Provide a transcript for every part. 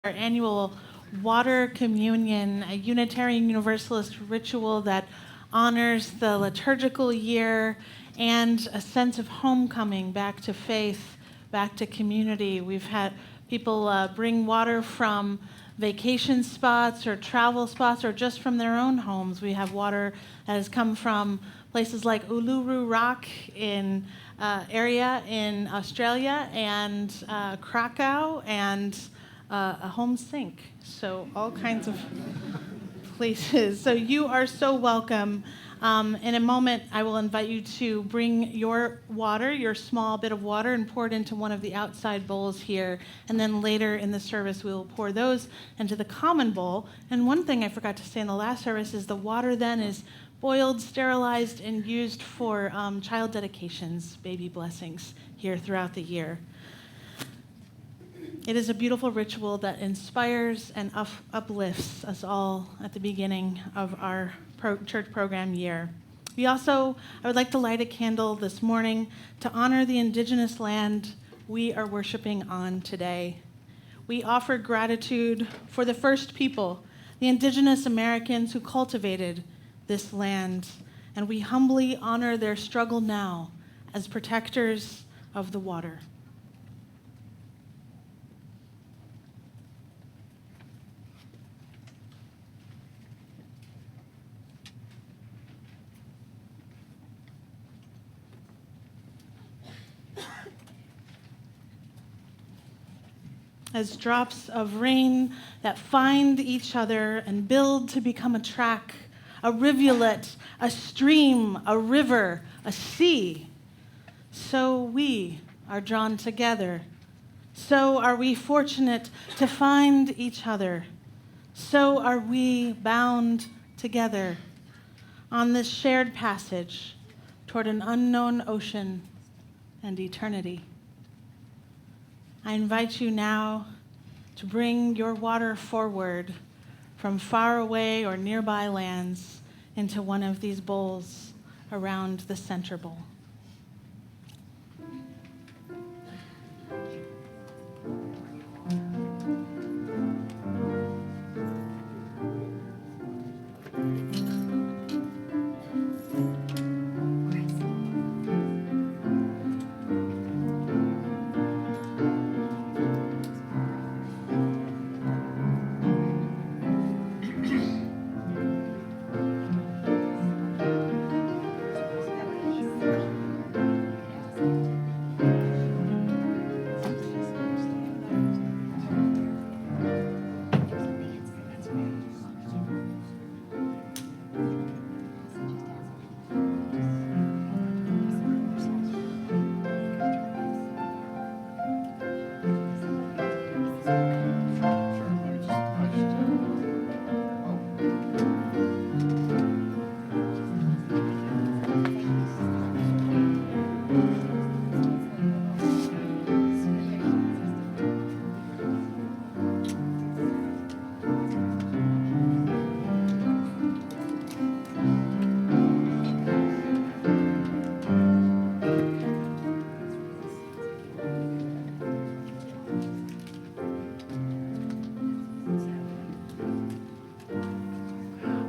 our annual water communion, a Unitarian Universalist ritual that honors the liturgical year and a sense of homecoming back to faith, back to community. We've had people bring water from vacation spots or travel spots or just from their own homes. We have water that has come from places like Uluru Rock in area in Australia and Krakow and a home sink. So all kinds of places. So you are so welcome. In a moment, I will invite you to bring your water, your small bit of water, and pour it into one of the outside bowls here. And then later in the service, we will pour those into the common bowl. And one thing I forgot to say in the last service is the water then is boiled, sterilized, and used for child dedications, baby blessings here throughout the year. It is a beautiful ritual that inspires and uplifts us all at the beginning of our church program year. I would like to light a candle this morning to honor the indigenous land we are worshiping on today. We offer gratitude for the first people, the indigenous Americans who cultivated this land, and we humbly honor their struggle now as protectors of the water. As drops of rain that find each other and build to become a track, a rivulet, a stream, a river, a sea, so we are drawn together. So are we fortunate to find each other. So are we bound together on this shared passage toward an unknown ocean and eternity. I invite you now to bring your water forward from far away or nearby lands into one of these bowls around the center bowl.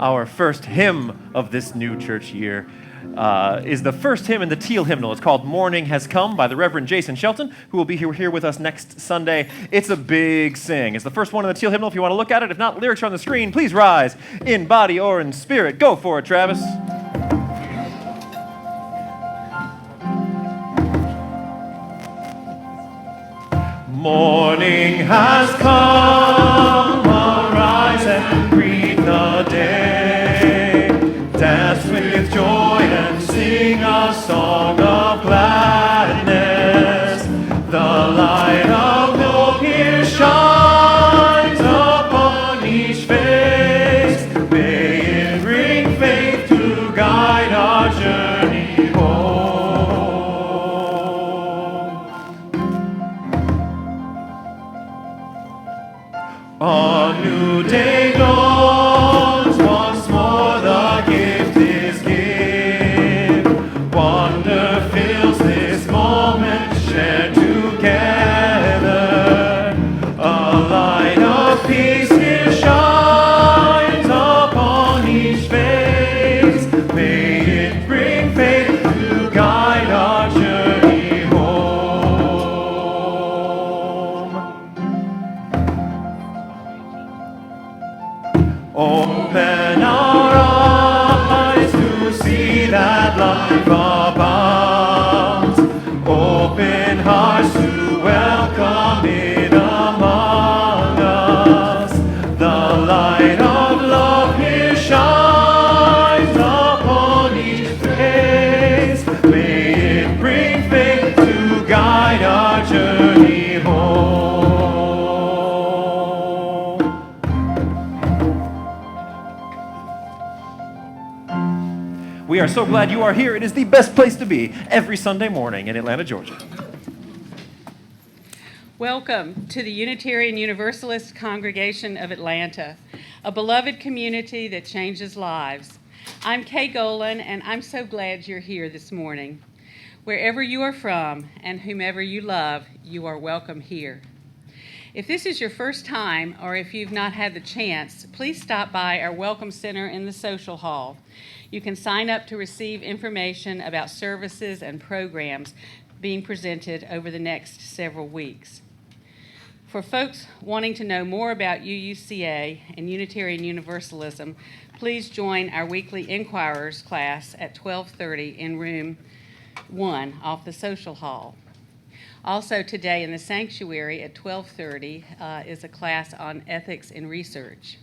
Our first hymn of this new church year is the first hymn in the Teal hymnal. It's called Morning Has Come by the Reverend Jason Shelton, who will be here with us next Sunday. It's a big sing. It's the first one in the Teal hymnal if you want to look at it. If not, lyrics are on the screen. Please rise in body or in spirit. Go for it, Travis. Morning has come, arise and greet the day. Dance with joy and sing a song of gladness. The light of hope here shines upon each face. May it bring faith to guide our journey home. A new day dawns, once more the gift is given. Wonder fills this moment shared together. A light of peace here shines upon each face. May it bring faith to guide our journey home. Open our eyes to see that life abounds. Open hearts to welcome it among us. The light of love here shines upon each face. May it bring faith to guide our journey home. We are so glad you are here. It is the best place to be every Sunday morning in Atlanta, Georgia. Welcome to the Unitarian Universalist Congregation of Atlanta, a beloved community that changes lives. I'm Kay Golan, and I'm so glad you're here this morning. Wherever you are from and whomever you love, you are welcome here. If this is your first time, or if you've not had the chance, please stop by our Welcome Center in the Social Hall. You can sign up to receive information about services and programs being presented over the next several weeks. For folks wanting to know more about UUCA and Unitarian Universalism, please join our weekly Inquirers class at 12:30 in room 1 off the Social Hall. Also today in the sanctuary at 12:30 is a class on ethics and research.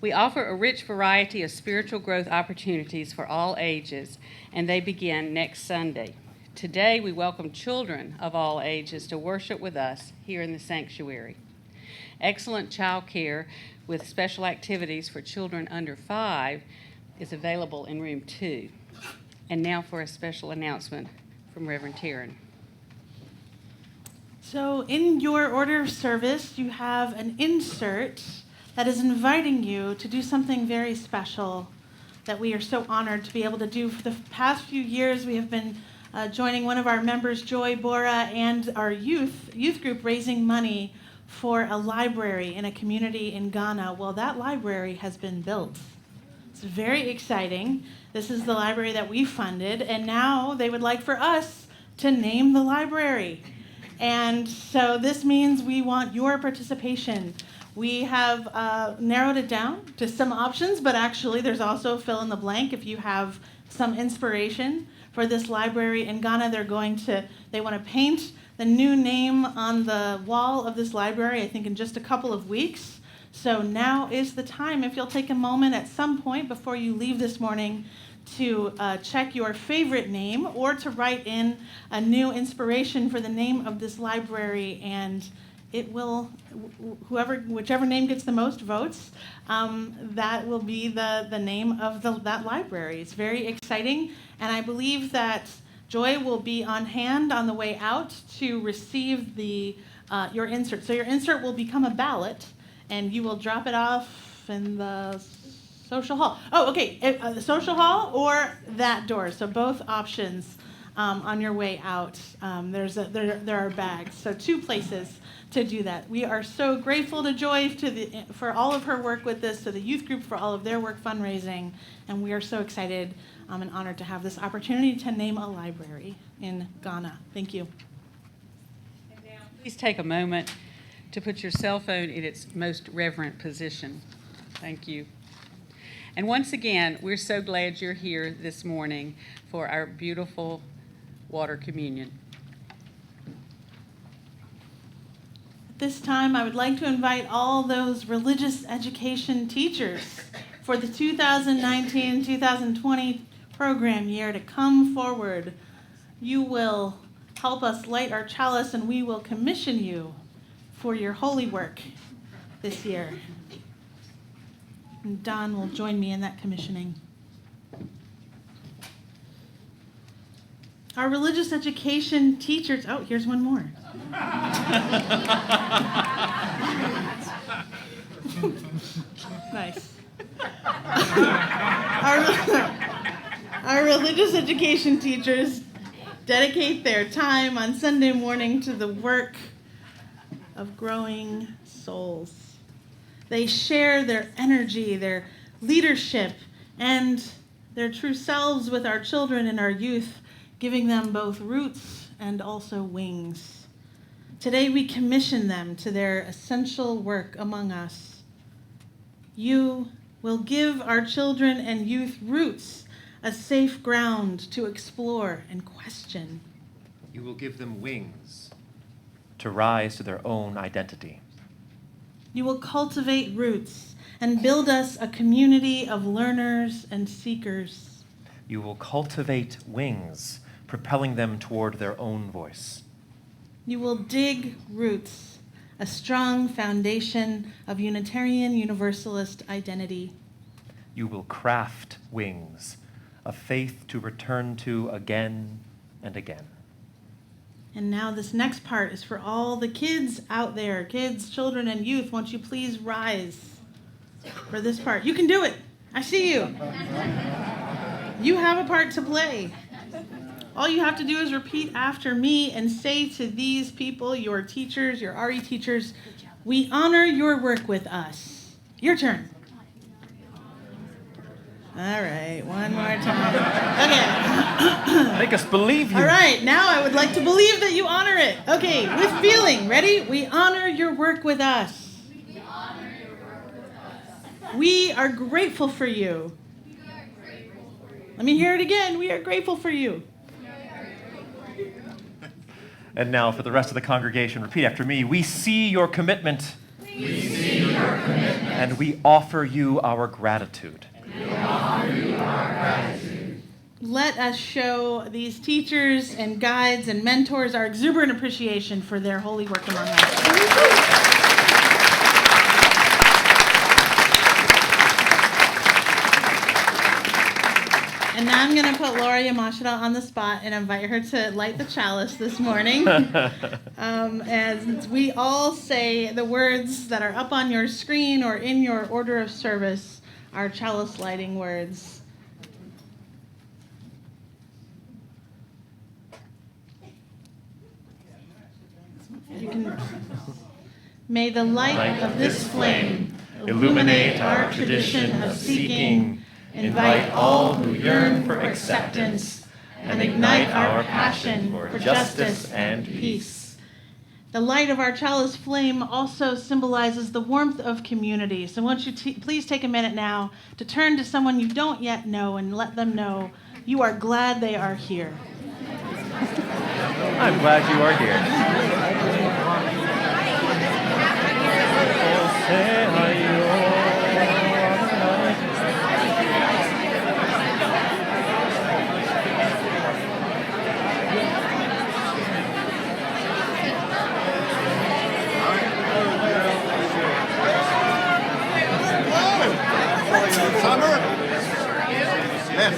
We offer a rich variety of spiritual growth opportunities for all ages, and they begin next Sunday. Today, we welcome children of all ages to worship with us here in the sanctuary. Excellent child care with special activities for children under 5 is available in room 2. And now for a special announcement from Reverend Taryn. So in your order of service, you have an insert that is inviting you to do something very special that we are so honored to be able to do. For the past few years, we have been joining one of our members, Joy Bora, and our youth group raising money for a library in a community in Ghana. Well, that library has been built. It's very exciting. This is the library that we funded, and now they would like for us to name the library. And so this means we want your participation. We have narrowed it down to some options, but actually there's also fill in the blank if you have some inspiration for this library in Ghana. They want to paint the new name on the wall of this library, I think in just a couple of weeks. So now is the time, if you'll take a moment at some point before you leave this morning, to check your favorite name or to write in a new inspiration for the name of this library, and it will, whichever name gets the most votes, that will be the name of that library. It's very exciting, and I believe that Joy will be on hand on the way out to receive your insert. So your insert will become a ballot, and you will drop it off in the social hall. Oh, okay, the social hall or that door. So both options on your way out. There are bags. So 2 places to do that. We are so grateful to Joy for all of her work with this, to the youth group for all of their work fundraising, and we are so excited and honored to have this opportunity to name a library in Ghana. Thank you. And now, please take a moment to put your cell phone in its most reverent position. Thank you. And once again, we're so glad you're here this morning for our beautiful water communion. At this time, I would like to invite all those religious education teachers for the 2019-2020 program year to come forward. You will help us light our chalice, and we will commission you for your holy work this year. And Don will join me in that commissioning. Our religious education teachers, oh, here's one more. Nice. Our religious education teachers dedicate their time on Sunday morning to the work of growing souls. They share their energy, their leadership, and their true selves with our children and our youth, giving them both roots and also wings. Today we commission them to their essential work among us. You will give our children and youth roots, a safe ground to explore and question. You will give them wings to rise to their own identity. You will cultivate roots and build us a community of learners and seekers. You will cultivate wings, propelling them toward their own voice. You will dig roots, a strong foundation of Unitarian Universalist identity. You will craft wings, a faith to return to again and again. And now this next part is for all the kids out there, kids, children, and youth. Won't you please rise for this part? You can do it. I see you. You have a part to play. All you have to do is repeat after me and say to these people, your teachers, your RE teachers, we honor your work with us. Your turn. All right, one more time. Okay. Make us believe you. All right, now I would like to believe that you honor it. Okay, with feeling. Ready? We honor your work with us. We honor your work with us. We are grateful for you. We are grateful for you. Let me hear it again. We are grateful for you. We are grateful for you. And now for the rest of the congregation, repeat after me. We see your commitment. We see your commitment. And we offer you our gratitude. We offer you our gratitude. Let us show these teachers and guides and mentors our exuberant appreciation for their holy work among us. And now I'm going to put Laura Yamashita on the spot and invite her to light the chalice this morning. As we all say the words that are up on your screen or in your order of service, our chalice lighting words. You can. May the light of this flame illuminate our tradition of seeking, invite all who yearn for acceptance, and ignite our passion for justice and peace. The light of our chalice flame also symbolizes the warmth of community. So won't you please take a minute now to turn to someone you don't yet know and let them know you are glad they are here. I'm glad you are here. Summer? Yes.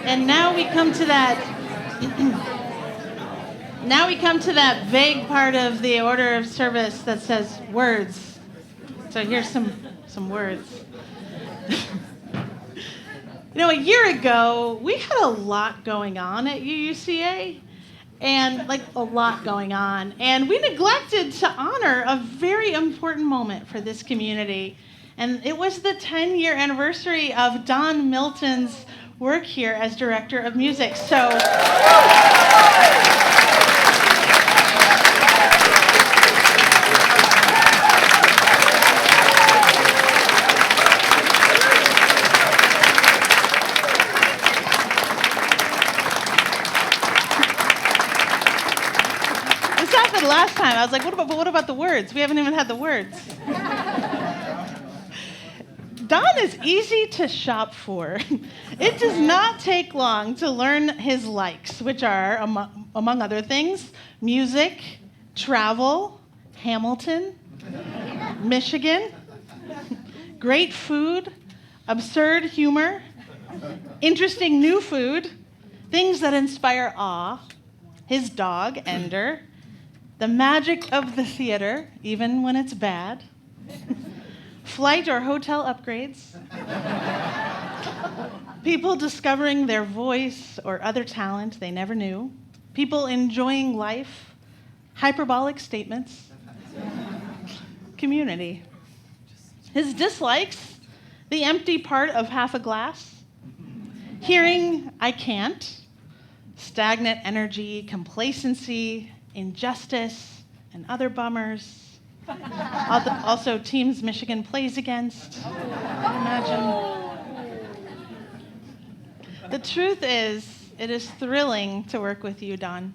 And now we come to that vague part of the order of service that says words. So here's some words. A year ago, we had a lot going on at UUCA, and a lot going on. And we neglected to honor a very important moment for this community. And it was the 10-year anniversary of Don Milton's work here as director of music. So happened last time. I was like, what about the words? We haven't even had the words. Don is easy to shop for. It does not take long to learn his likes, which are, among other things, music, travel, Hamilton, Michigan, great food, absurd humor, interesting new food, things that inspire awe, his dog, Ender, the magic of the theater, even when it's bad, flight or hotel upgrades, people discovering their voice or other talent they never knew, people enjoying life, hyperbolic statements, community. His dislikes, the empty part of half a glass, hearing I can't, stagnant energy, complacency, injustice, and other bummers. Also, teams Michigan plays against. Imagine. The truth is, it is thrilling to work with you, Don.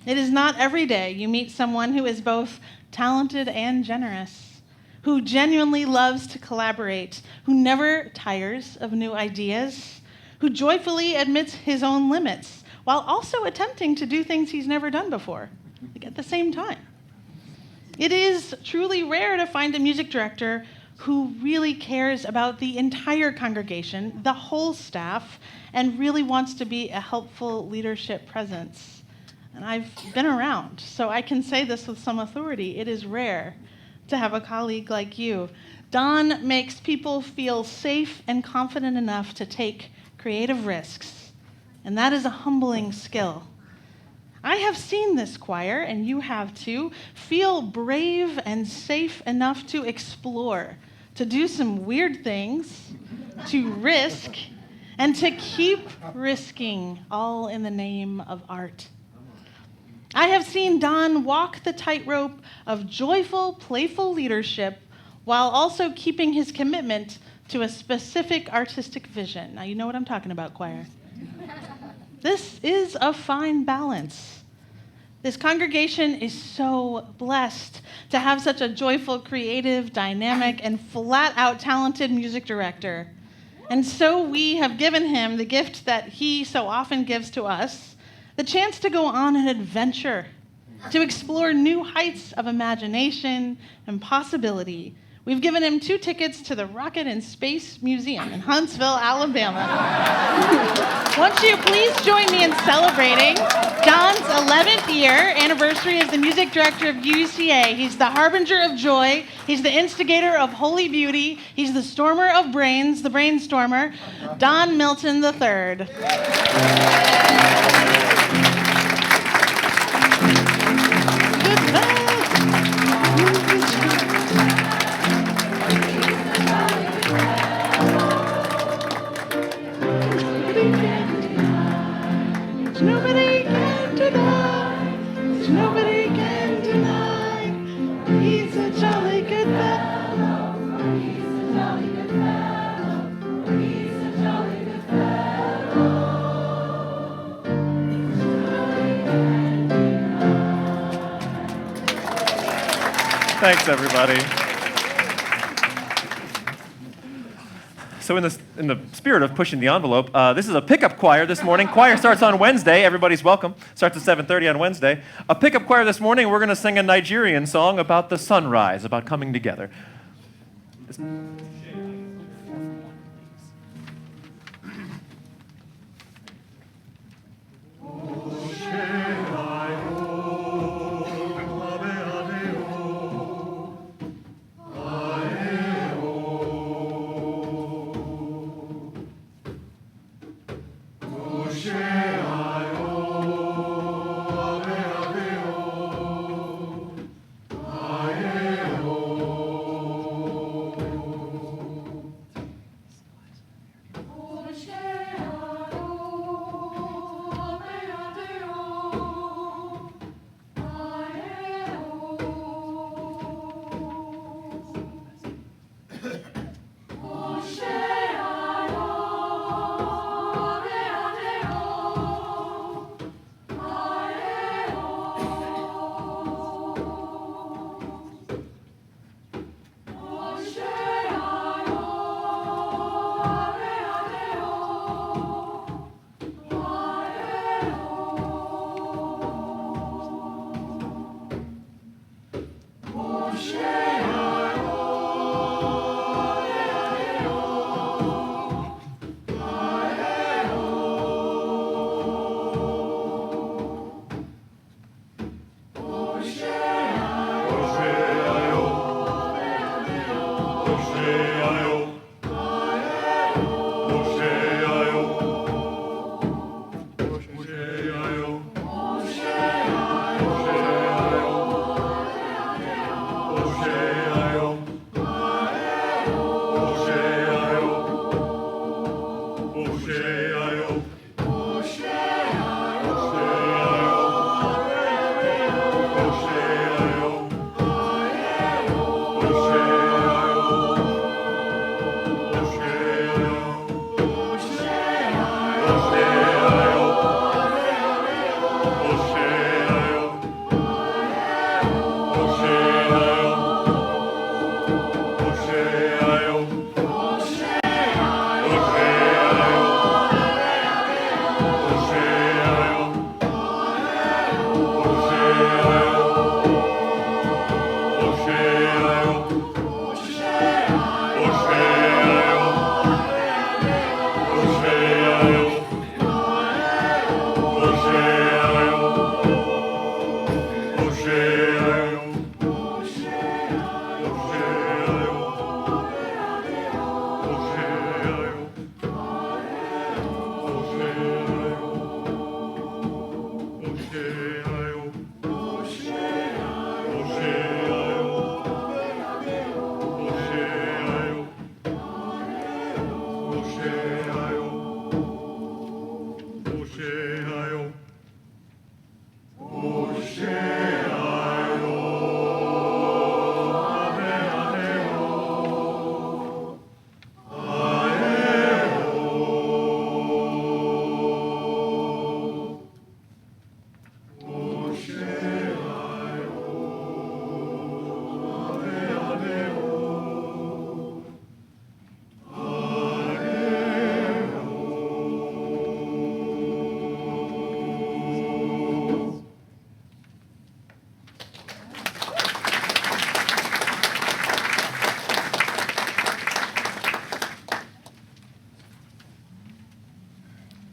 It is not every day you meet someone who is both talented and generous, who genuinely loves to collaborate, who never tires of new ideas, who joyfully admits his own limits, while also attempting to do things he's never done before, like at the same time. It is truly rare to find a music director who really cares about the entire congregation, the whole staff, and really wants to be a helpful leadership presence. And I've been around, so I can say this with some authority. It is rare to have a colleague like you. Don makes people feel safe and confident enough to take creative risks, and that is a humbling skill. I have seen this choir, and you have too, feel brave and safe enough to explore, to do some weird things, to risk, and to keep risking, all in the name of art. I have seen Don walk the tightrope of joyful, playful leadership while also keeping his commitment to a specific artistic vision. Now, you know what I'm talking about, choir. This is a fine balance. This congregation is so blessed to have such a joyful, creative, dynamic, and flat-out talented music director. And so we have given him the gift that he so often gives to us, the chance to go on an adventure, to explore new heights of imagination and possibility. We've given him 2 tickets to the Rocket and Space Museum in Huntsville, Alabama. Won't you please join me in celebrating Don's 11th year anniversary as the music director of UUCA. He's the harbinger of joy. He's the instigator of holy beauty. He's the stormer of brains, the brainstormer, Don Milton III. Nobody can deny, nobody can deny, he's a jolly good fellow, he's a jolly good fellow, he's a jolly good fellow. Thanks, everybody. So in the spirit of pushing the envelope, this is a pickup choir this morning. Choir starts on Wednesday. Everybody's welcome. Starts at 7:30 on Wednesday. A pickup choir this morning. We're going to sing a Nigerian song about the sunrise, about coming together.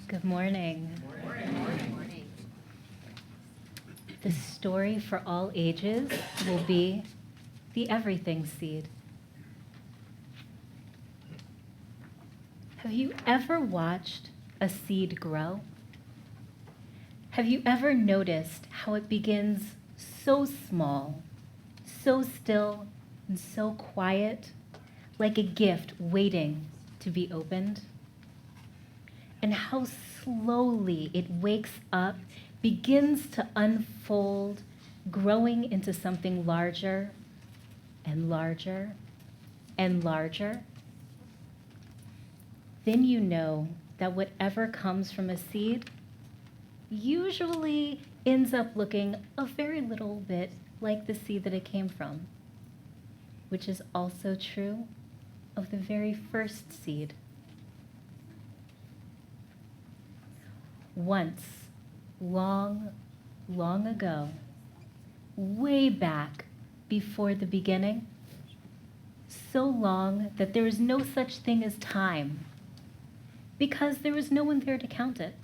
Good morning. The story for all ages will be the everything seed. Have you ever watched a seed grow? Have you ever noticed how it begins so small, so still, and so quiet, like a gift waiting to be opened? And how slowly it wakes up, begins to unfold, growing into something larger and larger and larger? Then you know that whatever comes from a seed usually ends up looking a very little bit like the seed that it came from, which is also true of the very first seed. Once, long, long ago, way back before the beginning, so long that there is no such thing as time, because there was no one there to count it.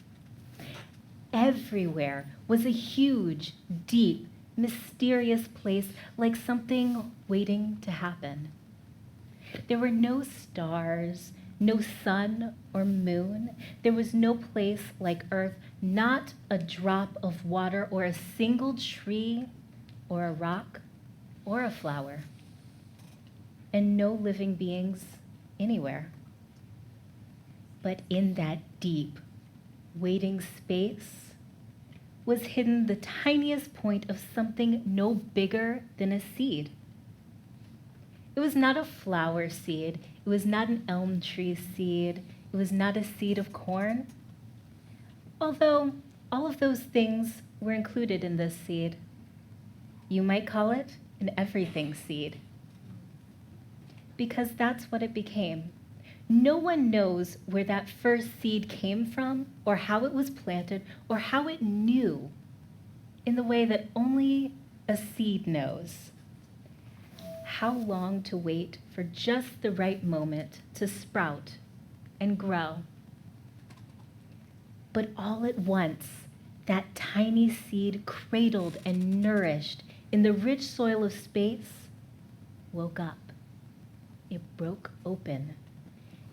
Everywhere was a huge, deep, mysterious place like something waiting to happen. There were no stars, no sun or moon. There was no place like Earth, not a drop of water or a single tree or a rock or a flower, and no living beings anywhere. But in that deep, waiting space was hidden the tiniest point of something no bigger than a seed. It was not a flower seed. It was not an elm tree seed. It was not a seed of corn. Although all of those things were included in this seed. You might call it an everything seed, because that's what it became. No one knows where that first seed came from, or how it was planted, or how it knew in the way that only a seed knows. How long to wait for just the right moment to sprout and grow. But all at once, that tiny seed, cradled and nourished in the rich soil of space, woke up. It broke open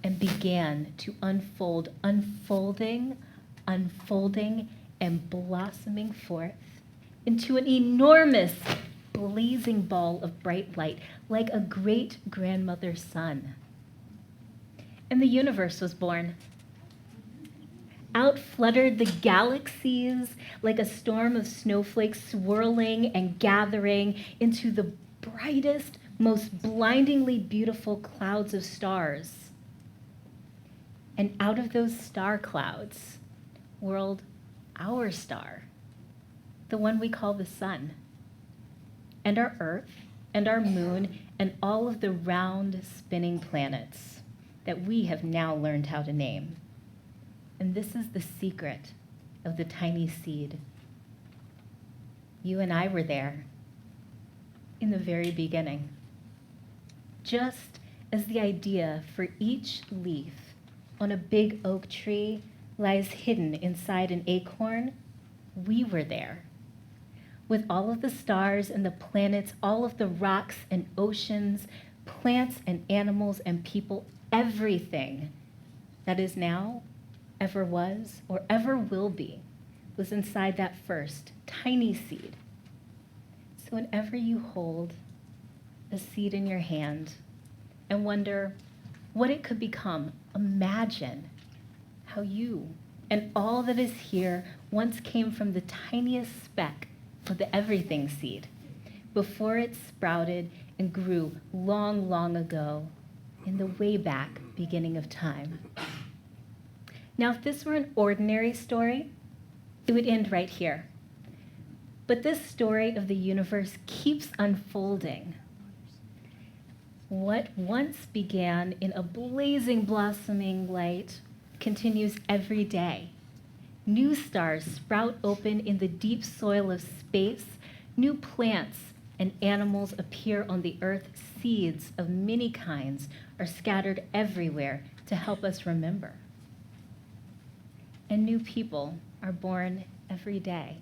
and began to unfold, unfolding, and blossoming forth into an enormous, blazing ball of bright light, like a great-grandmother's sun. And the universe was born. Out fluttered the galaxies like a storm of snowflakes swirling and gathering into the brightest, most blindingly beautiful clouds of stars. And out of those star clouds whirled our star, the one we call the sun, and our Earth, and our moon, and all of the round, spinning planets that we have now learned how to name. And this is the secret of the tiny seed. You and I were there in the very beginning. Just as the idea for each leaf on a big oak tree lies hidden inside an acorn, we were there. With all of the stars and the planets, all of the rocks and oceans, plants and animals and people, everything that is now, ever was, or ever will be, was inside that first tiny seed. So whenever you hold a seed in your hand and wonder what it could become, imagine how you and all that is here once came from the tiniest speck of the everything seed before it sprouted and grew long, long ago in the way back beginning of time. Now, if this were an ordinary story, it would end right here. But this story of the universe keeps unfolding. What once began in a blazing, blossoming light continues every day. New stars sprout open in the deep soil of space. New plants and animals appear on the earth. Seeds of many kinds are scattered everywhere to help us remember. And new people are born every day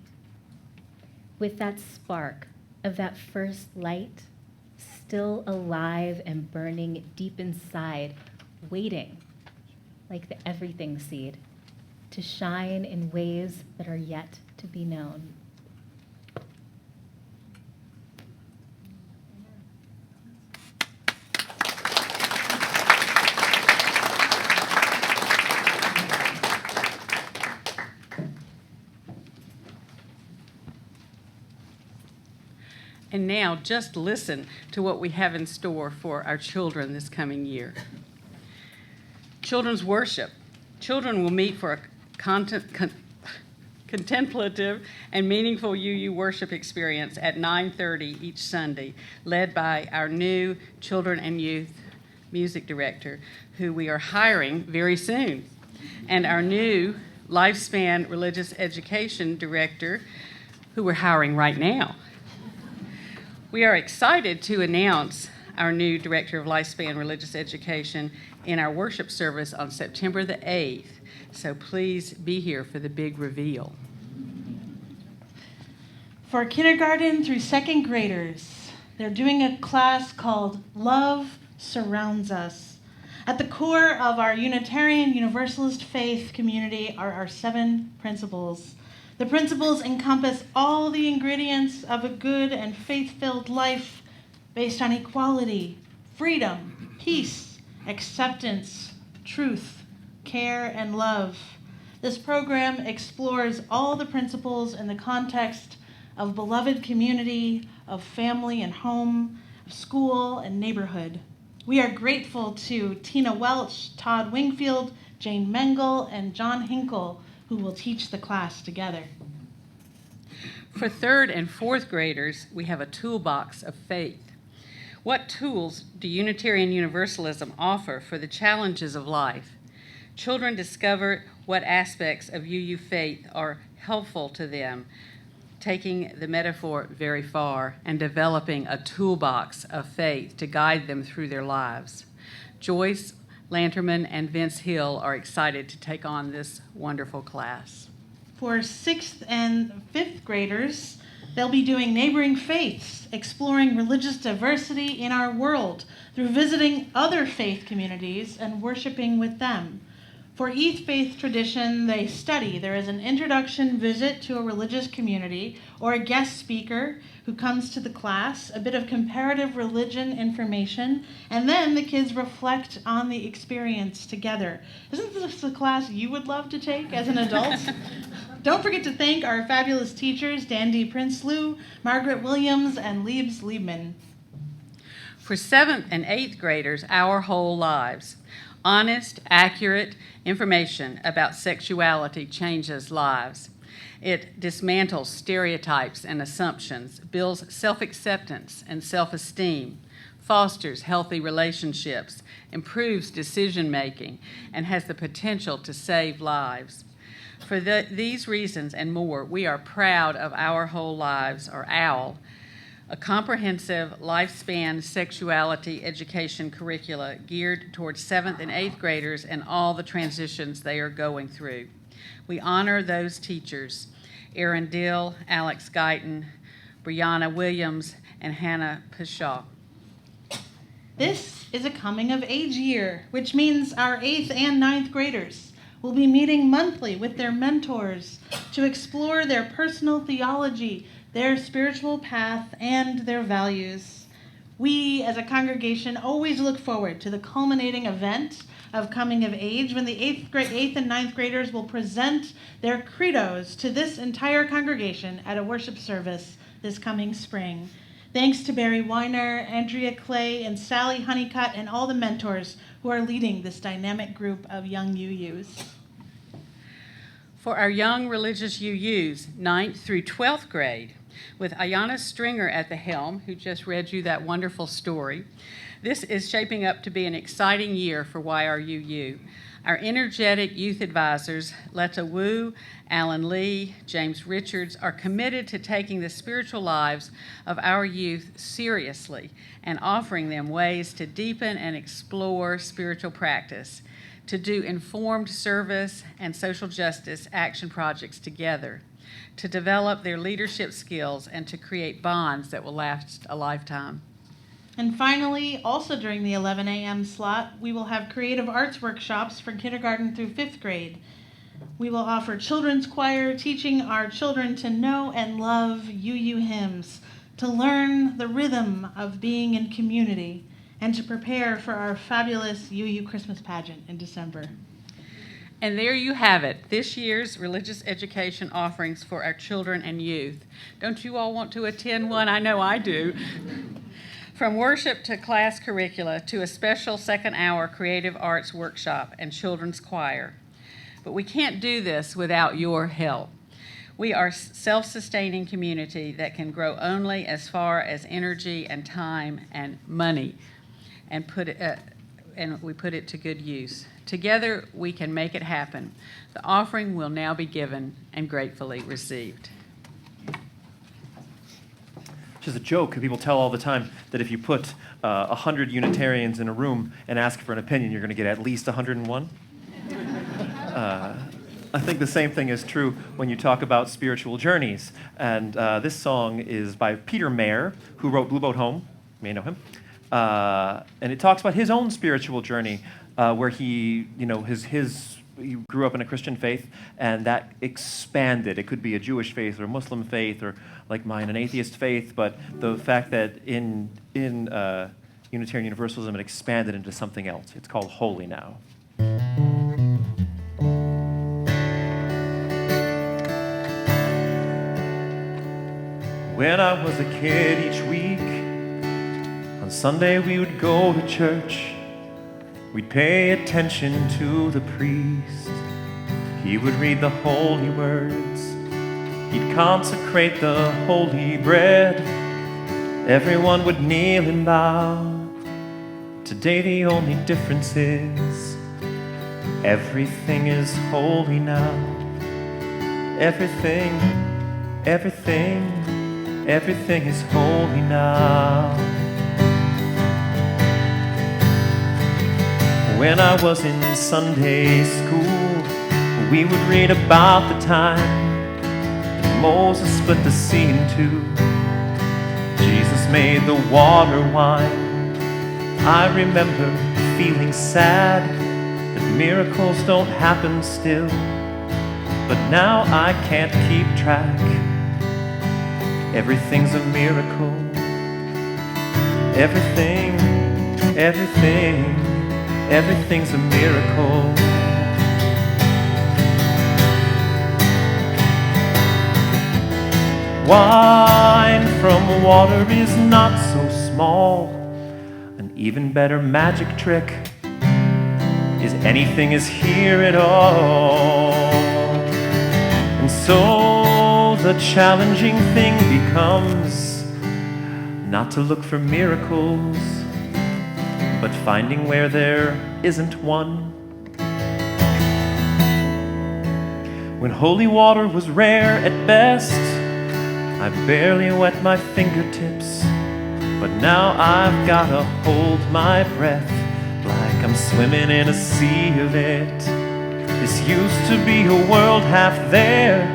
with that spark of that first light still alive and burning deep inside, waiting, like the everything seed, to shine in ways that are yet to be known. And now, just listen to what we have in store for our children this coming year. Children's worship. Children will meet for a contemplative and meaningful UU worship experience at 9:30 each Sunday, led by our new Children and Youth Music Director, who we are hiring very soon, and our new Lifespan Religious Education Director, who we're hiring right now. We are excited to announce our new Director of Lifespan Religious Education in our worship service on September the 8th. So please be here for the big reveal. For kindergarten through second graders, they're doing a class called Love Surrounds Us. At the core of our Unitarian Universalist faith community are our 7 principles. The principles encompass all the ingredients of a good and faith-filled life based on equality, freedom, peace, acceptance, truth, care, and love. This program explores all the principles in the context of beloved community, of family and home, of school and neighborhood. We are grateful to Tina Welch, Todd Wingfield, Jane Mengel, and John Hinkle, who will teach the class together. For third and fourth graders, we have a toolbox of faith. What tools do Unitarian Universalism offer for the challenges of life? Children discover what aspects of UU faith are helpful to them, taking the metaphor very far and developing a toolbox of faith to guide them through their lives. Joyce Lanterman and Vince Hill are excited to take on this wonderful class. For 6th and 5th graders, they'll be doing Neighboring Faiths, exploring religious diversity in our world through visiting other faith communities and worshiping with them. For each faith tradition they study, there is an introduction visit to a religious community or a guest speaker who comes to the class, a bit of comparative religion information, and then the kids reflect on the experience together. Isn't this a class you would love to take as an adult? Don't forget to thank our fabulous teachers, Dandy Prinsloo, Margaret Williams, and Liebs Liebman. For 7th and 8th graders, Our Whole Lives. Honest, accurate information about sexuality changes lives. It dismantles stereotypes and assumptions, builds self-acceptance and self-esteem, fosters healthy relationships, improves decision-making, and has the potential to save lives. For these reasons and more, we are proud of Our Whole Lives, or OWL, a comprehensive lifespan sexuality education curricula geared towards 7th and 8th graders and all the transitions they are going through. We honor those teachers, Erin Dill, Alex Guyton, Brianna Williams, and Hannah Pshaw. This is a coming of age year, which means our 8th and 9th graders will be meeting monthly with their mentors to explore their personal theology, their spiritual path, and their values. We, as a congregation, always look forward to the culminating event of coming of age when the 8th and 9th graders will present their credos to this entire congregation at a worship service this coming spring. Thanks to Barry Weiner, Andrea Clay, and Sally Honeycutt, and all the mentors who are leading this dynamic group of young UUs. For our young religious UUs, 9th through 12th grade, with Ayanna Stringer at the helm, who just read you that wonderful story, this is shaping up to be an exciting year for YRUU. Our energetic youth advisors, Letta Wu, Alan Lee, James Richards, are committed to taking the spiritual lives of our youth seriously and offering them ways to deepen and explore spiritual practice, to do informed service and social justice action projects together, to develop their leadership skills, and to create bonds that will last a lifetime. And finally, also during the 11 a.m. slot, we will have creative arts workshops for kindergarten through 5th grade. We will offer children's choir, teaching our children to know and love UU hymns, to learn the rhythm of being in community, and to prepare for our fabulous UU Christmas pageant in December. And there you have it, this year's religious education offerings for our children and youth. Don't you all want to attend one? I know I do. From worship to class curricula to a special second-hour creative arts workshop and children's choir. But we can't do this without your help. We are a self-sustaining community that can grow only as far as energy and time and money, and we put it to good use. Together, we can make it happen. The offering will now be given and gratefully received. Just a joke. People tell all the time that if you put 100 Unitarians in a room and ask for an opinion, you're going to get at least 101. I think the same thing is true when you talk about spiritual journeys. And this song is by Peter Mayer, who wrote Blue Boat Home. You may know him. And it talks about his own spiritual journey, where he grew up in a Christian faith, and that expanded. It could be a Jewish faith or a Muslim faith, or like mine, an atheist faith. But the fact that in Unitarian Universalism, it expanded into something else. It's called Holy Now. When I was a kid, each week on Sunday we would go to church. We'd pay attention to the priest. He would read the holy words. He'd consecrate the holy bread. Everyone would kneel and bow. Today the only difference is everything is holy now. Everything is holy now. When I was in Sunday school, we would read about the time that Moses split the sea in two. Jesus made the water wine. I remember feeling sad that miracles don't happen still, but now I can't keep track. Everything's a miracle. Everything, everything's a miracle. Wine from water is not so small. An even better magic trick is anything is here at all. And so the challenging thing becomes not to look for miracles, but finding where there isn't one. When holy water was rare at best, I barely wet my fingertips, but now I've gotta hold my breath like I'm swimming in a sea of it. This used to be a world half there,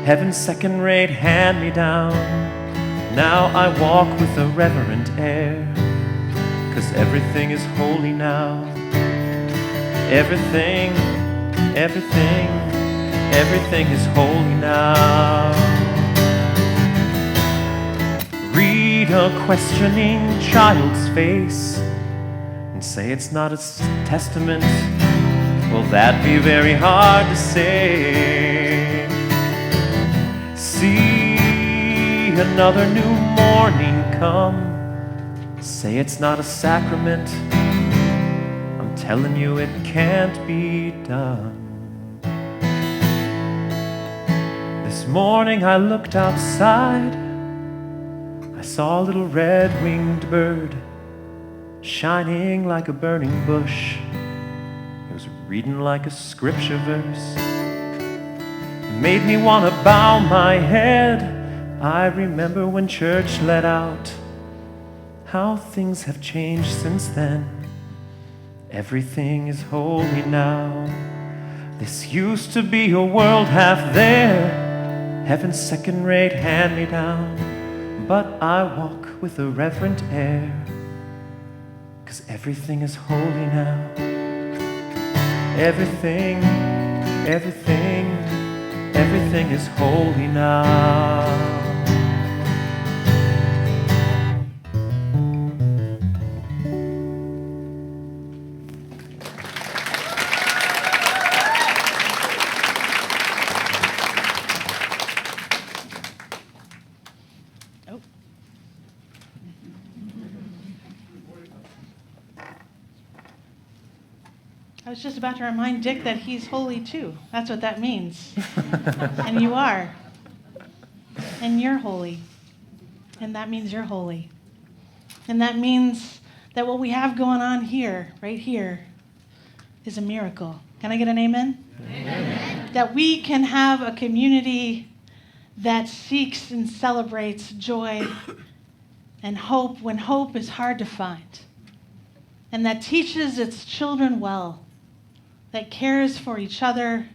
heaven's second-rate hand-me-down. Now I walk with a reverent air, 'cause everything is holy now. Everything is holy now. Read a questioning child's face and say it's not a testament. Well, that'd be very hard to say. See another new morning come, say it's not a sacrament. I'm telling you it can't be done. This morning I looked outside, I saw a little red-winged bird shining like a burning bush. It was reading like a scripture verse. Made me want to bow my head. I remember when church let out, how things have changed since then. Everything is holy now. This used to be a world half there, heaven's second-rate hand-me-down. But I walk with a reverent air, 'cause everything is holy now. Everything is holy now. I was just about to remind Dick that he's holy too. That's what that means. And you are. And you're holy. And that means you're holy. And that means that what we have going on here, right here, is a miracle. Can I get an amen? Amen. That we can have a community that seeks and celebrates joy and hope when hope is hard to find. And that teaches its children well. That cares for each other,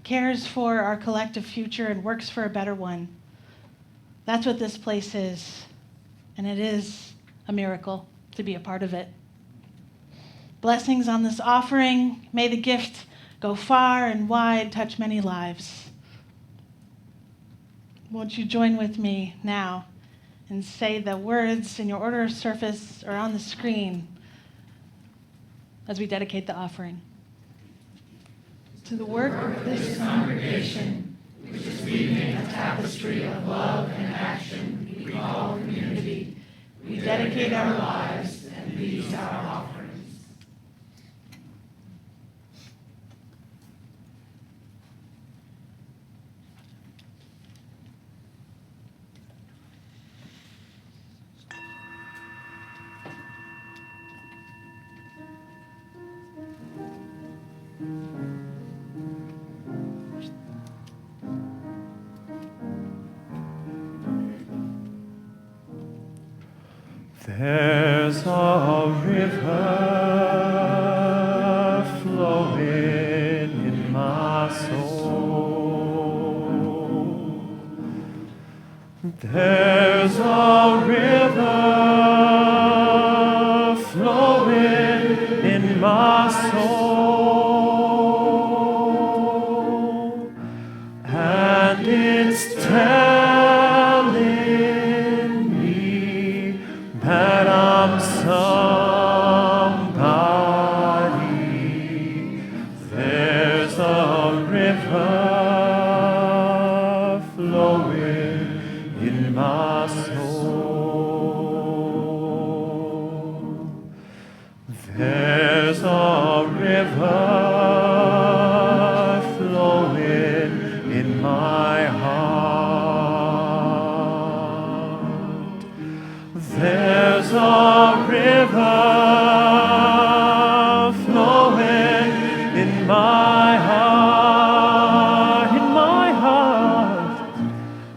cares for our collective future, and works for a better one. That's what this place is. And it is a miracle to be a part of it. Blessings on this offering. May the gift go far and wide, touch many lives. Won't you join with me now and say the words in your order of service or on the screen as we dedicate the offering. To the work of this congregation, which is weaving a tapestry of love and action we call community, we dedicate our lives and these our offerings. There's a river flowing in my soul. There's a river flowing in my soul. soul. There's a river flowing in my heart. There's a river flowing in my heart,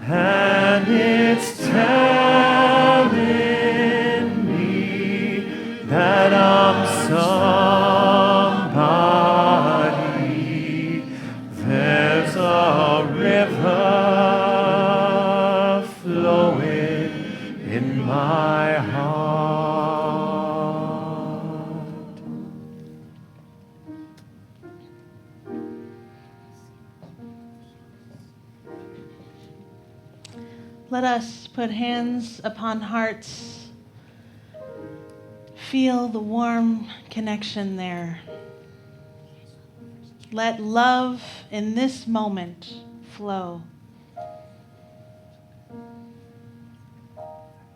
and it's telling me that I'm somebody. There's a river flowing in my heart. Let us put hands upon hearts. Feel the warm connection there. Let love in this moment flow.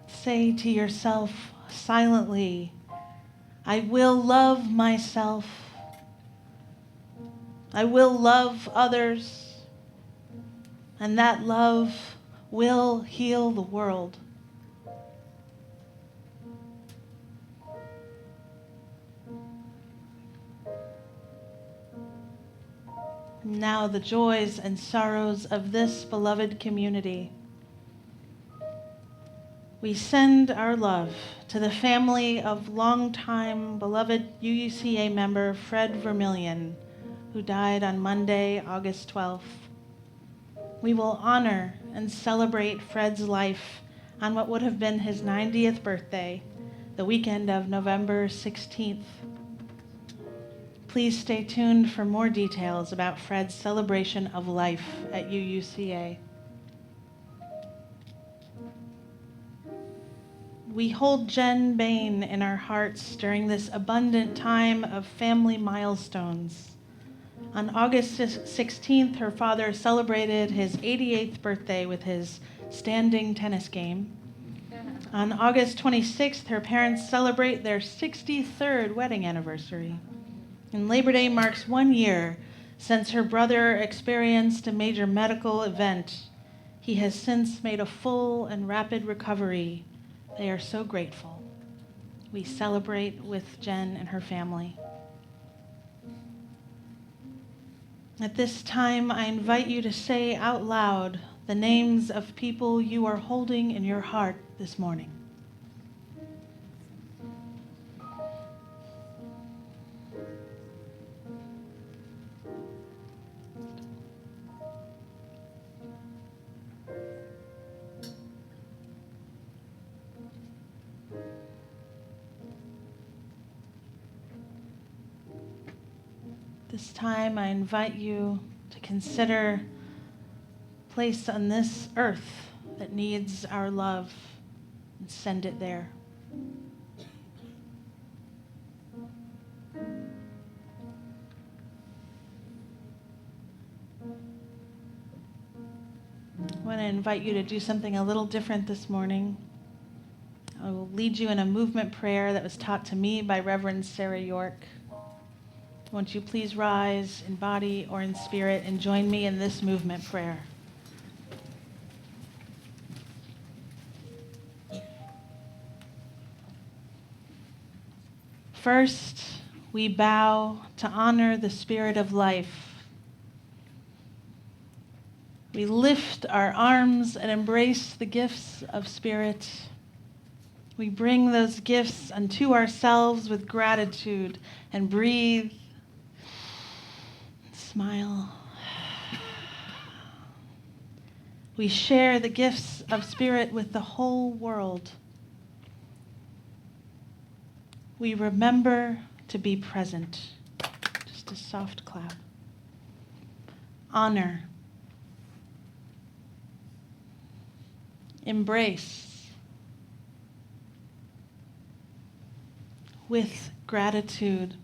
Say to yourself silently, I will love myself. I will love others. And that love will heal the world. Now the joys and sorrows of this beloved community. We send our love to the family of longtime beloved UUCA member Fred Vermillion, who died on Monday, August 12th. We will honor and celebrate Fred's life on what would have been his 90th birthday, the weekend of November 16th. Please stay tuned for more details about Fred's celebration of life at UUCA. We hold Jen Bain in our hearts during this abundant time of family milestones. On August 16th, her father celebrated his 88th birthday with his standing tennis game. On August 26th, her parents celebrate their 63rd wedding anniversary. And Labor Day marks 1 year since her brother experienced a major medical event. He has since made a full and rapid recovery. They are so grateful. We celebrate with Jen and her family. At this time, I invite you to say out loud the names of people you are holding in your heart this morning. This time, I invite you to consider a place on this earth that needs our love and send it there. I want to invite you to do something a little different this morning. I will lead you in a movement prayer that was taught to me by Reverend Sarah York. Won't you please rise in body or in spirit and join me in this movement prayer? First, we bow to honor the Spirit of life. We lift our arms and embrace the gifts of Spirit. We bring those gifts unto ourselves with gratitude and breathe. Smile. We share the gifts of Spirit with the whole world. We remember to be present. Just a soft clap. Honor. Embrace. With gratitude.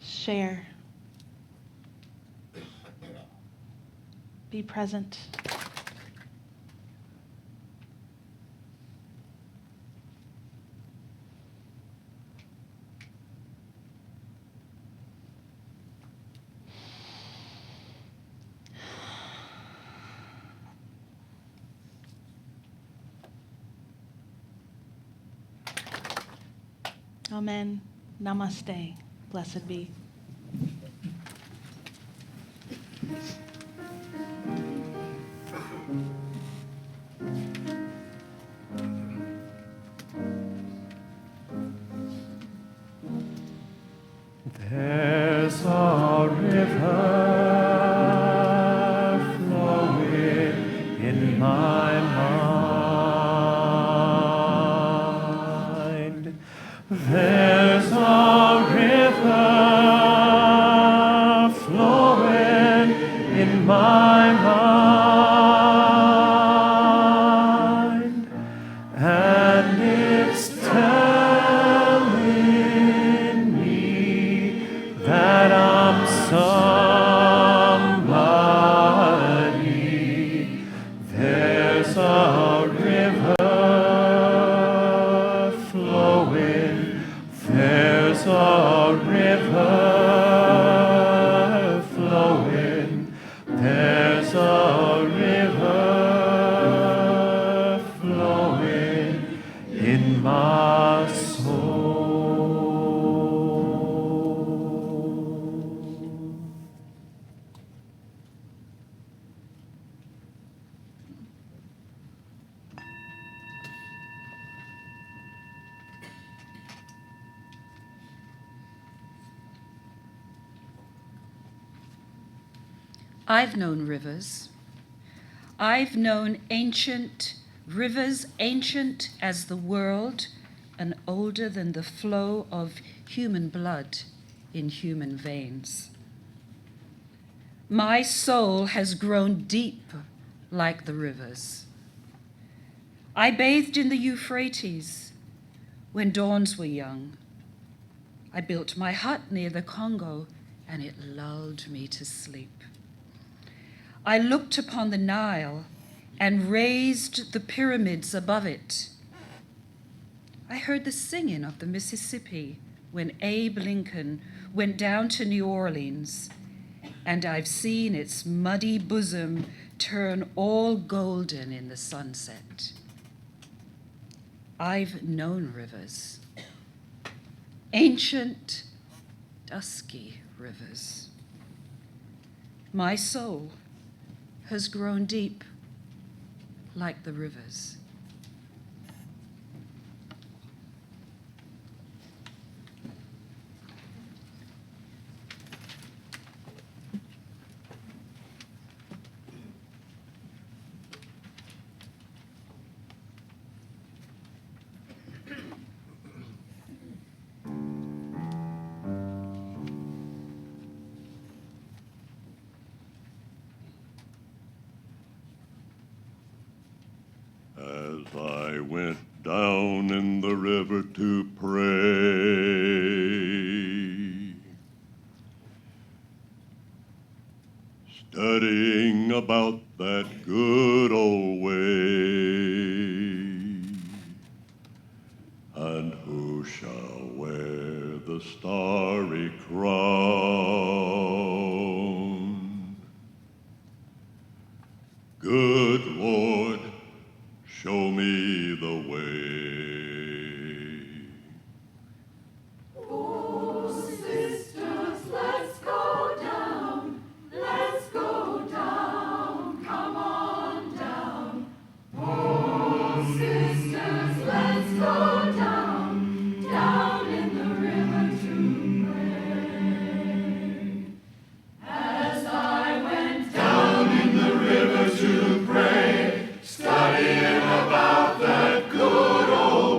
Share. be present. Amen. Namaste. Blessed be. There's a river flowing in my mind. There's a river flowing in my mind, and it's telling me that I'm somebody. There's a river flowing. There's a river flowing. There's a river flowing in my soul. I've known rivers. I've known ancient rivers, ancient as the world and older than the flow of human blood in human veins. My soul has grown deep like the rivers. I bathed in the Euphrates when dawns were young. I built my hut near the Congo, and it lulled me to sleep. I looked upon the Nile and raised the pyramids above it. I heard the singing of the Mississippi when Abe Lincoln went down to New Orleans, and I've seen its muddy bosom turn all golden in the sunset. I've known rivers, ancient, dusky rivers. My soul has grown deep like the rivers. As I went down in the river to pray, studying about that good old way, and who shall wear the starry crown? Good Lord, show me the way. Oh, sisters, let's go down. Let's go down. Come on down. Oh, sisters, let's go down. Down in the river to pray. As I went down in the river to pray, studying about that good old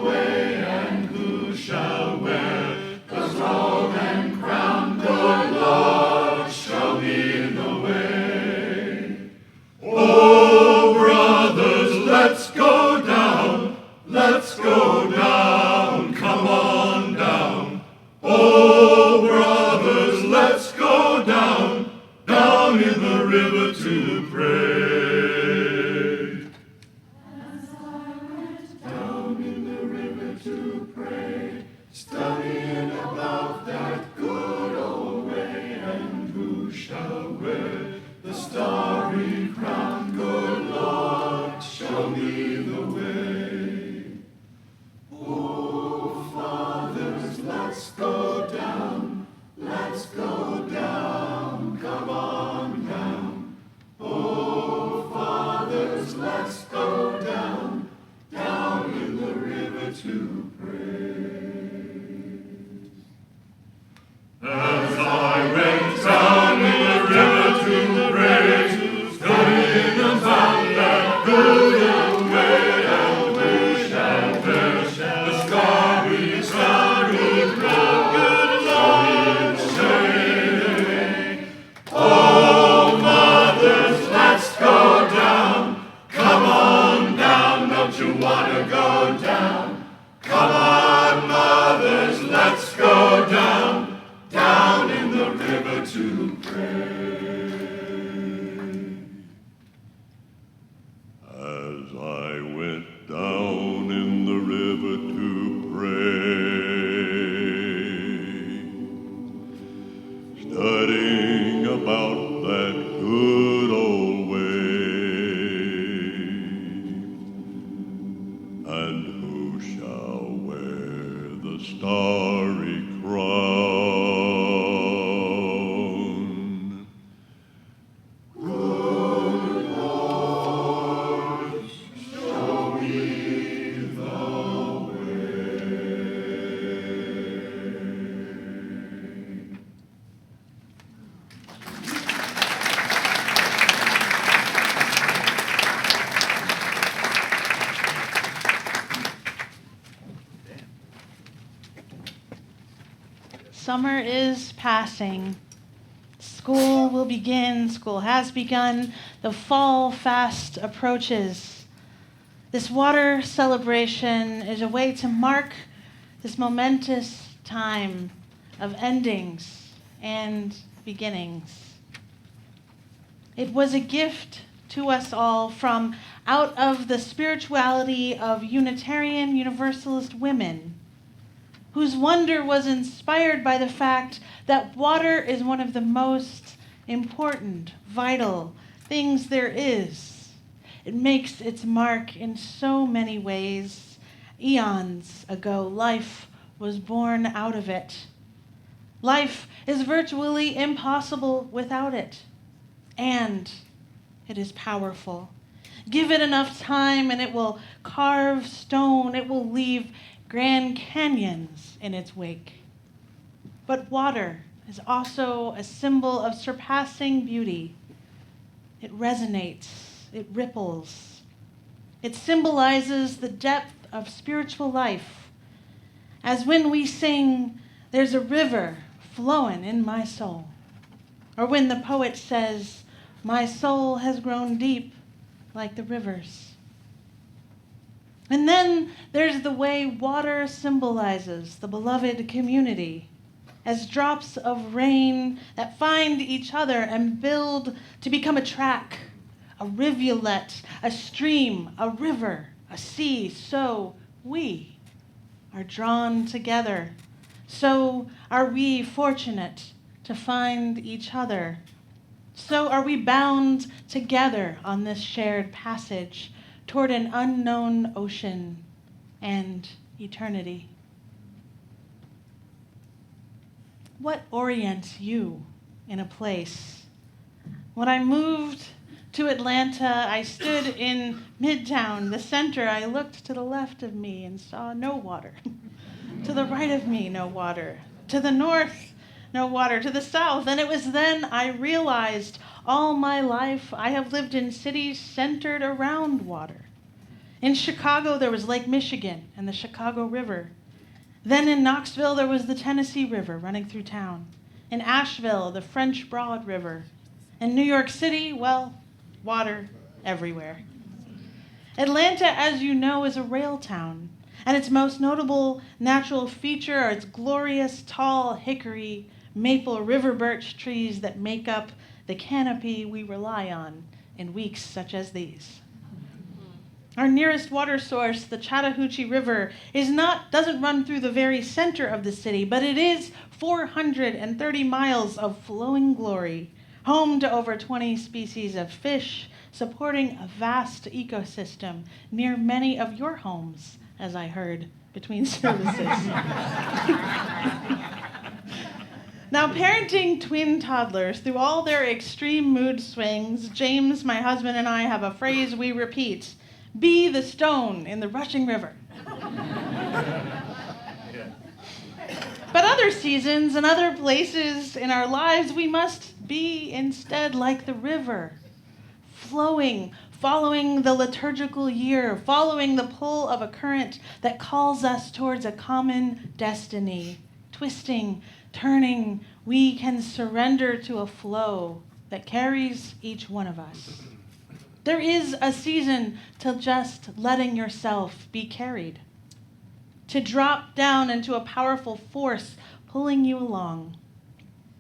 to As I went down in the river to pray, studying about that golden way, and who shall bear the starry good Lord say, oh, mothers, let's go down. Come on down, don't you want to go down? Come on, mothers, let's go down, down in the river to pray. As I went down in the river to pray, studying about that good old way, and who shall wear the starry crown? Good Lord, show me the way. Summer is passing. School will begin. School has begun. The fall fast approaches. This water celebration is a way to mark this momentous time of endings and beginnings. It was a gift to us all from out of the spirituality of Unitarian Universalist women, whose wonder was inspired by the fact that water is one of the most important, vital things there is. It makes its mark in so many ways. Eons ago, life was born out of it. Life is virtually impossible without it. And it is powerful. Give it enough time and it will carve stone. It will leave Grand Canyons in its wake. But water is also a symbol of surpassing beauty. It resonates, it ripples. It symbolizes the depth of spiritual life. As when we sing, there's a river flowing in my soul. Or when the poet says, my soul has grown deep like the rivers. And then there's the way water symbolizes the beloved community as drops of rain that find each other and build to become a track, a rivulet, a stream, a river, a sea. So we are drawn together. So are we fortunate to find each other. So are we bound together on this shared passage toward an unknown ocean and eternity. What orients you in a place? When I moved to Atlanta, I stood in Midtown, the center. I looked to the left of me and saw no water. To the right of me, no water. To the north, no water. To the south. And it was then I realized all my life I have lived in cities centered around water. In Chicago, there was Lake Michigan and the Chicago River. Then in Knoxville, there was the Tennessee River running through town. In Asheville, the French Broad River. In New York City, well, water everywhere. Atlanta, as you know, is a rail town, and its most notable natural feature are its glorious tall hickory, maple, river birch trees that make up the canopy we rely on in weeks such as these. Our nearest water source, the Chattahoochee River, doesn't run through the very center of the city, but it is 430 miles of flowing glory, home to over 20 species of fish, supporting a vast ecosystem near many of your homes, as I heard between services. Now, parenting twin toddlers through all their extreme mood swings, James, my husband, and I have a phrase we repeat: be the stone in the rushing river. But other seasons and other places in our lives, we must be instead like the river, flowing, following the liturgical year, following the pull of a current that calls us towards a common destiny. Twisting, turning, we can surrender to a flow that carries each one of us. There is a season to just letting yourself be carried, to drop down into a powerful force pulling you along.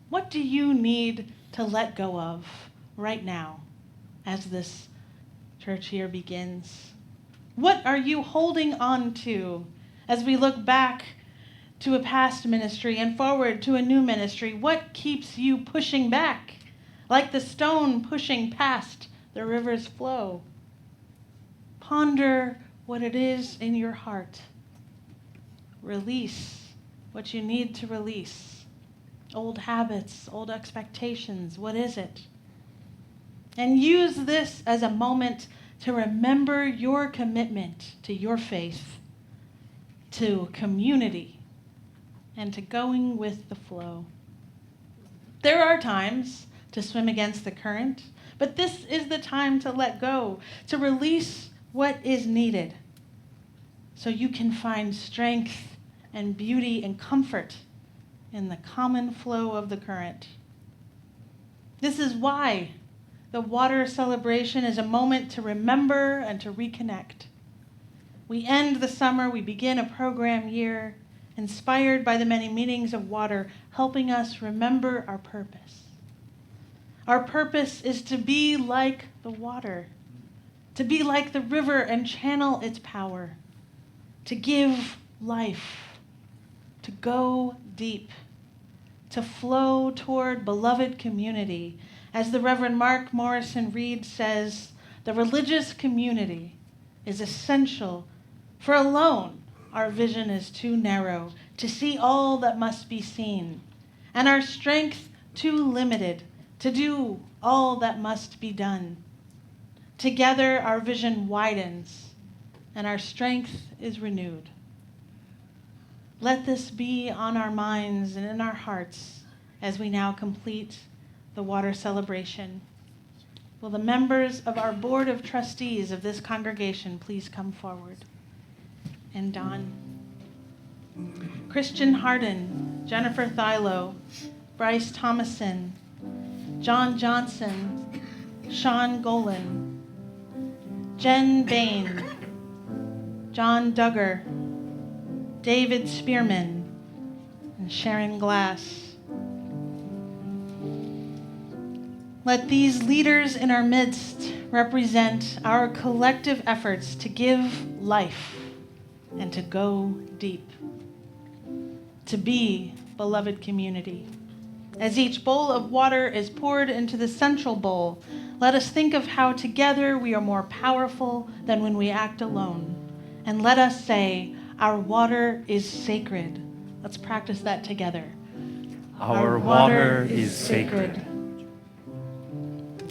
What do you need to let go of right now as this church year begins? What are you holding on to as we look back to a past ministry and forward to a new ministry? What keeps you pushing back, like the stone pushing past the river's flow? Ponder what it is in your heart. Release what you need to release. Old habits, old expectations, what is it? And use this as a moment to remember your commitment to your faith, to community, and to going with the flow. There are times to swim against the current, but this is the time to let go, to release what is needed, so you can find strength and beauty and comfort in the common flow of the current. This is why the water celebration is a moment to remember and to reconnect. We end the summer, we begin a program year, inspired by the many meanings of water, helping us remember our purpose. Our purpose is to be like the water, to be like the river and channel its power, to give life, to go deep, to flow toward beloved community. As the Reverend Mark Morrison Reed says, the religious community is essential, for alone our vision is too narrow to see all that must be seen, and our strength too limited to do all that must be done. Together our vision widens, and our strength is renewed. Let this be on our minds and in our hearts as we now complete the water celebration. Will the members of our Board of Trustees of this congregation please come forward? And Don. Christian Harden, Jennifer Thilo, Bryce Thomason, John Johnson, Sean Golan, Jen Bain, John Duggar, David Spearman, and Sharon Glass. Let these leaders in our midst represent our collective efforts to give life and to go deep, to be beloved community. As each bowl of water is poured into the central bowl, let us think of how together we are more powerful than when we act alone. And let us say, our water is sacred. Let's practice that together. Our water is sacred.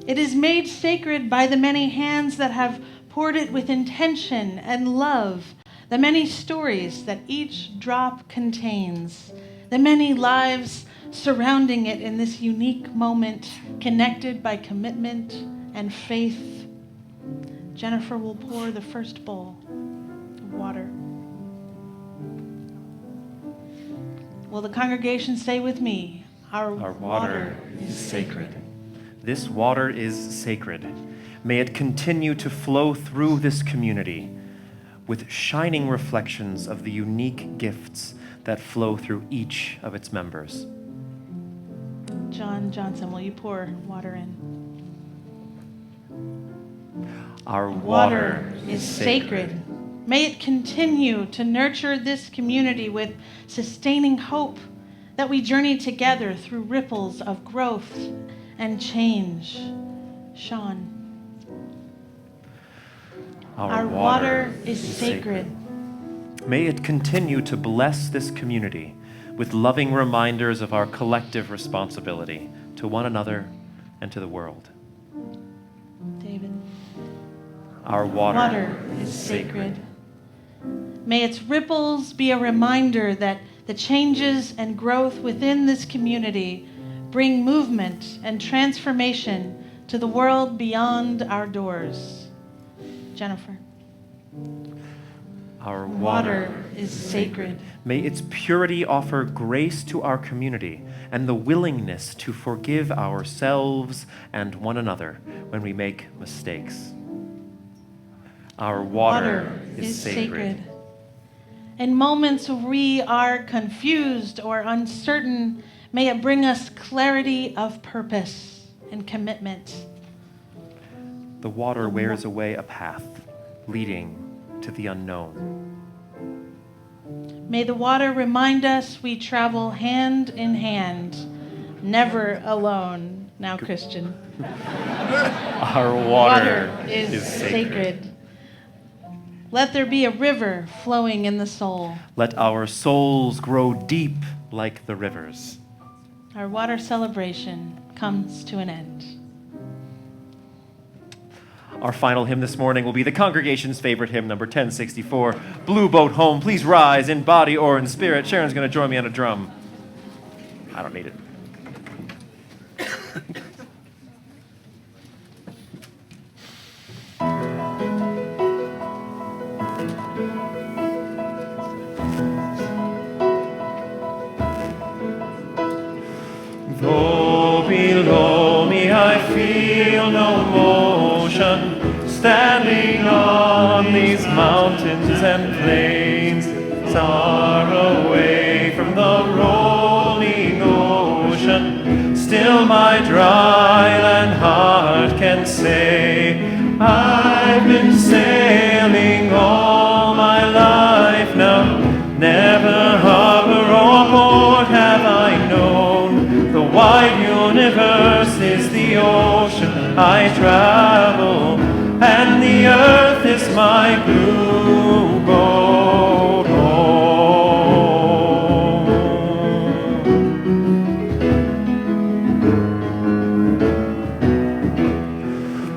It is made sacred by the many hands that have poured it with intention and love, the many stories that each drop contains, the many lives surrounding it in this unique moment, connected by commitment and faith. Jennifer will pour the first bowl of water. Will the congregation say with me, our water is sacred. This water is sacred. May it continue to flow through this community with shining reflections of the unique gifts that flow through each of its members. John Johnson, will you pour water in? Our water is sacred. May it continue to nurture this community with sustaining hope that we journey together through ripples of growth and change. Sean. Our water is sacred. May it continue to bless this community with loving reminders of our collective responsibility to one another and to the world. David. Our water is sacred. May its ripples be a reminder that the changes and growth within this community bring movement and transformation to the world beyond our doors. Jennifer. Our Water is sacred. May its purity offer grace to our community and the willingness to forgive ourselves and one another when we make mistakes. Our water is sacred. In moments we are confused or uncertain, may it bring us clarity of purpose and commitment. The water wears away a path leading to the unknown. May the water remind us we travel hand in hand, never alone. Now, Christian. Our water is sacred. Let there be a river flowing in the soul. Let our souls grow deep like the rivers. Our water celebration comes to an end. Our final hymn this morning will be the congregation's favorite hymn, number 1064, Blue Boat Home. Please rise in body or in spirit. Sharon's going to join me on a drum. I don't need it. Though below me I feel no motion, standing on these mountains and plains, far away from the rolling ocean, still my dry land heart can say, I've been sailing all my life now, never harbor or port have I known. The wide universe is the ocean I travel, and the earth is my blue boat home.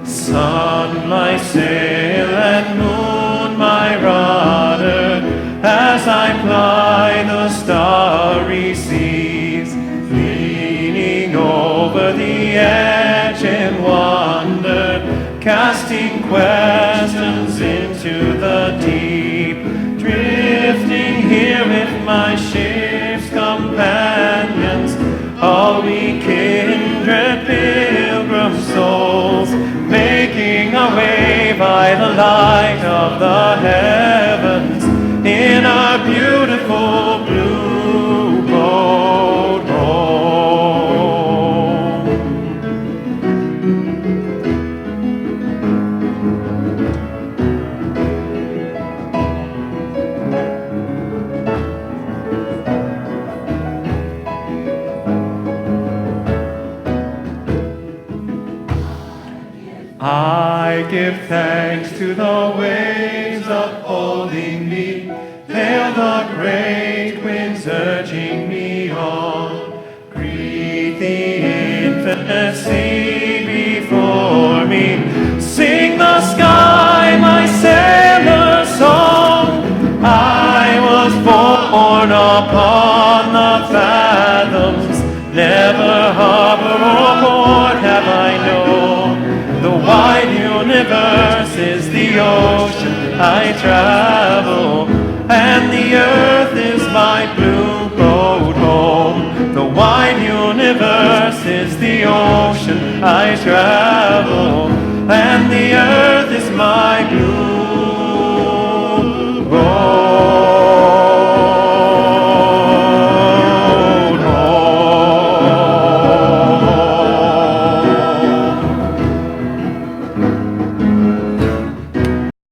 Sun, my sail, and moon, my rudder, as I ply the starry seas, leaning over the edge in wonder, casting questions into the deep, drifting here with my ship's companions, all we kindred pilgrim souls, making our way by the light of the heavens in our beautiful blue boat home. I give thanks to the waves upholding me, hail the great winds urging me on. Greet the infinite sea before me, sing the sky my sailor song. I was born upon the fathoms, never harbor or port have I known. The wide universe is the ocean I travel, and the earth is my blue boat home. The wide universe is the ocean I travel, and the earth is my blue